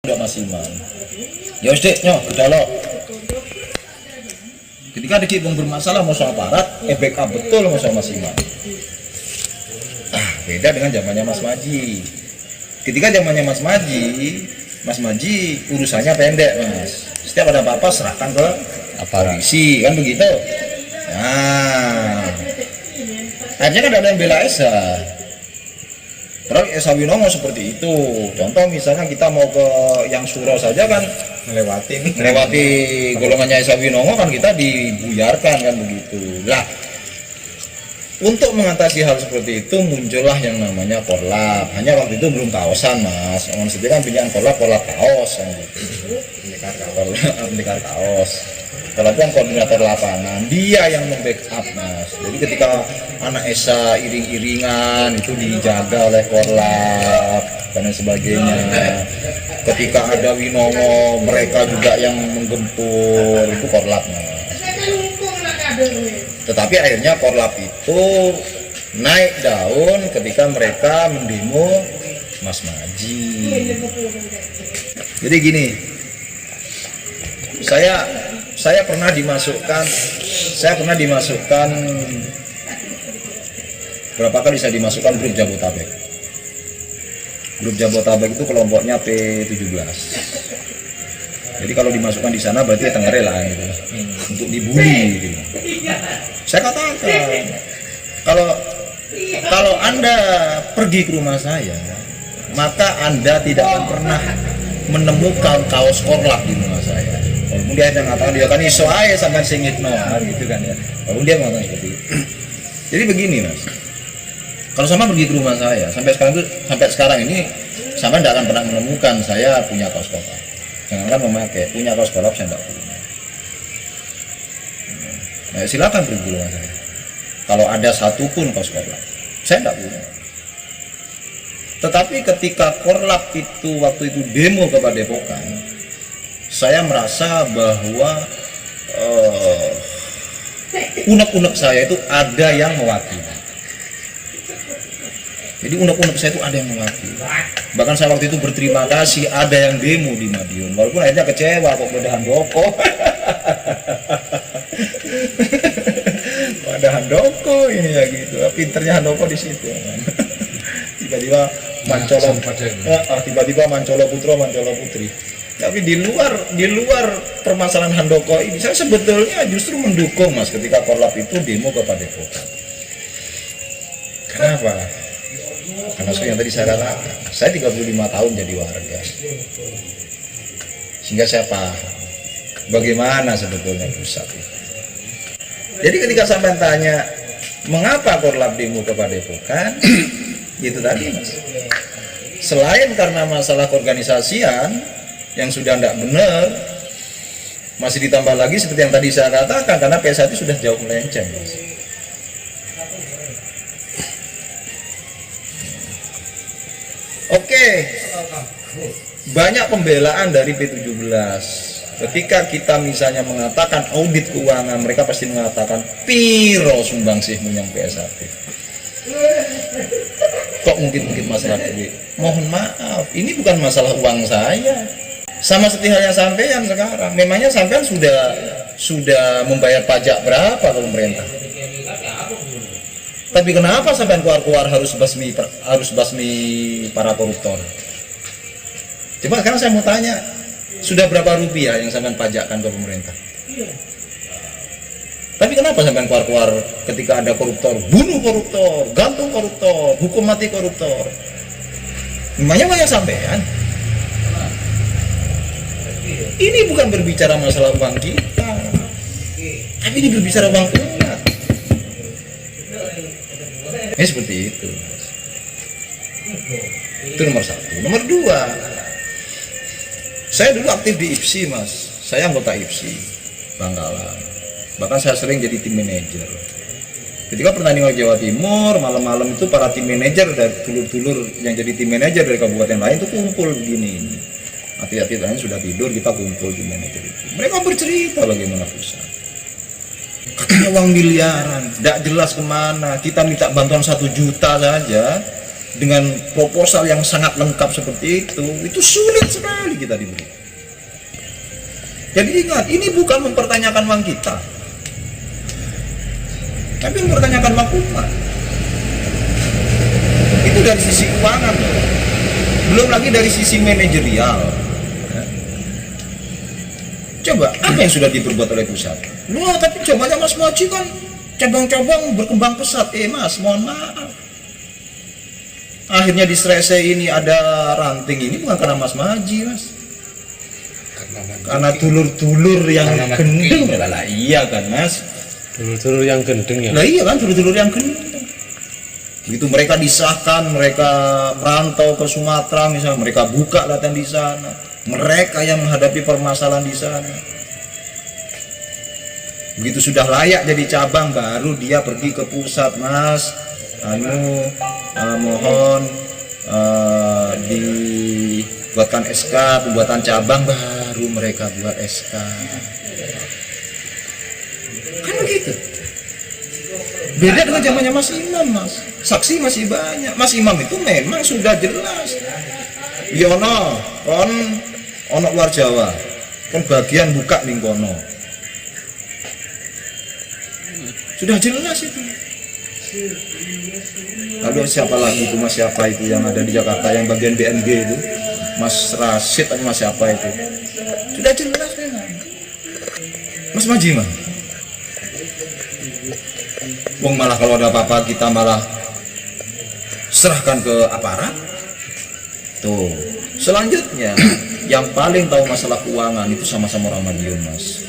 Udah Mas Iman. Ya wis Dik, nyo gedalo. Ketika ada yang bermasalah mau soal aparat, backup betul mau soal Mas Iman. Beda dengan zamannya Mas Maji. Ketika zamannya Mas Maji urusannya pendek Mas. Setiap ada apa-apa serahkan ke polisi, kan begitu. Nah, akhirnya kan ada yang bela Esa. Padahal Esa Winongo seperti itu. Contoh misalnya kita mau ke yang Suro saja kan melewati golongannya Esa Winongo kan kita dibuyarkan kan begitu. Lah, untuk mengatasi hal seperti itu muncullah yang namanya Korlap. Hanya waktu itu belum kaosan Mas. Maksudnya kan pilihan Korlap kaos kan gitu. Pendekar kaos. Kalau kan koordinator lapangan, dia yang membackup Mas. Jadi ketika anak Esa iring-iringan itu dijaga oleh Korlap dan sebagainya. Ketika ada Winongo, mereka juga yang menggempur, itu Korlap Mas. Tetapi akhirnya Korlap itu naik daun ketika mereka mendemo Mas Maji. Jadi gini, saya pernah dimasukkan berapa kali saya dimasukkan grup Jabotabek. Grup Jabotabek itu kelompoknya P17. Jadi kalau dimasukkan di sana berarti Tengere lah gitu. Untuk dibully gitu. Saya katakan kalau Anda pergi ke rumah saya, maka Anda tidak akan pernah menemukan kaos Korlap di rumah saya. Walaupun dia mengatakan dia kan iso aja sampai singitno gitu kan ya. Walaupun dia mengatakan seperti itu. Jadi begini Mas. Kalau sama pergi ke rumah saya sampai sekarang ini sampai tidak akan pernah menemukan saya punya kaos Korlap. Jangankan memakai, punya kaos Korlap saya tidak punya. Nah, silakan pergi ke rumah saya. Kalau ada satu pun kaos Korlap, saya tidak punya. Tetapi ketika Korlap itu waktu itu demo ke Padepokan, saya merasa bahwa unek-unek saya itu ada yang mewakili. Jadi unek-unek saya itu ada yang mewakili. Bahkan saya waktu itu berterima kasih ada yang demo di Madiun. Walaupun akhirnya kecewa kok pada Handoko. Pada Handoko ini ya gitu. Pinternya Handoko di situ. Tiba-tiba Mancolo Putro, Mancolo Putri. Tapi di luar permasalahan Handoko ini, saya sebetulnya justru mendukung Mas ketika Korlap itu demo ke Padepokan. Kenapa? Karena seperti yang tadi saya katakan, saya 35 tahun jadi warga. Sehingga saya paham bagaimana sebetulnya pusat itu. Jadi ketika sampai tanya mengapa Korlap demo ke Padepokan, itu tadi Mas. Selain karena masalah keorganisasian yang sudah tidak benar, masih ditambah lagi seperti yang tadi saya katakan karena PS1 sudah jauh melenceng Mas. Oke, banyak pembelaan dari P17. Ketika kita misalnya mengatakan audit keuangan, mereka pasti mengatakan piro sumbangsihmu yang PS1. Kok mungkin masalah duit? Mohon maaf, ini bukan masalah uang saya. Sama seperti halnya sampean sekarang. Memangnya sampean sudah membayar pajak berapa ke pemerintah? Tapi kenapa sampean keluar harus basmi para koruptor? Coba sekarang saya mau tanya, sudah berapa rupiah yang sampean pajakkan ke pemerintah? Tapi kenapa sampean keluar ketika ada koruptor, bunuh koruptor, gantung koruptor, hukum mati koruptor? Memangnya banyak sampean? Ini bukan berbicara masalah uang kita, tapi ini berbicara uang umat. Seperti itu. Itu nomor satu. Nomor dua, saya dulu aktif di IPSI mas. Saya anggota IPSI Bangkalan. Bahkan saya sering jadi tim manajer. Ketika pertandingan Jawa Timur, malam-malam itu para tim manajer dan dulur-dulur yang jadi tim manajer dari kabupaten lain itu kumpul begini. Atlet-atlet lain sudah tidur, kita kumpul tim manajer itu. Mereka bercerita bagaimana pusat. Katanya uang miliaran, tidak jelas kemana. Kita minta bantuan 1 juta saja dengan proposal yang sangat lengkap seperti itu sulit sekali kita diberi. Jadi ingat, ini bukan mempertanyakan uang kita, tapi mempertanyakan uang umat. Itu dari sisi keuangan, belum lagi dari sisi manajerial. Coba apa yang sudah diperbuat oleh pusat? Wah, tapi cobanya Mas Moji kan cabang-cabang berkembang pesat. Mas, mohon maaf. Akhirnya di Srese ini ada ranting ini bukan karena Mas Maji, Mas. Karena dulur-dulur yang gendeng. Lah iya kan, Mas. Dulur-dulur yang gendeng ya. Lah iya kan, dulur-dulur yang gendeng. Begitu mereka disahkan, mereka merantau ke Sumatera misalnya, mereka buka latihan di sana. Mereka yang menghadapi permasalahan di sana. Begitu sudah layak jadi cabang, baru dia pergi ke pusat, Mas. Mohon dibuatkan SK pembuatan cabang, baru mereka buat SK. Kan begitu. Beda dengan zamannya Mas Imam, Mas. Saksi masih banyak. Mas Imam itu memang sudah jelas. Yono, kon ono luar Jawa, kon bagian buka ning kono. Sudah jelas itu. Lalu siapa lagi itu, Mas siapa itu yang ada di Jakarta yang bagian BNG itu, Mas Rasid atau Mas siapa itu, sudah jelas memang. Mas Maji mah, wong malah kalau ada apa-apa kita malah serahkan ke aparat. Tuh, selanjutnya yang paling tahu masalah keuangan itu sama-sama orang Madiun, Mas.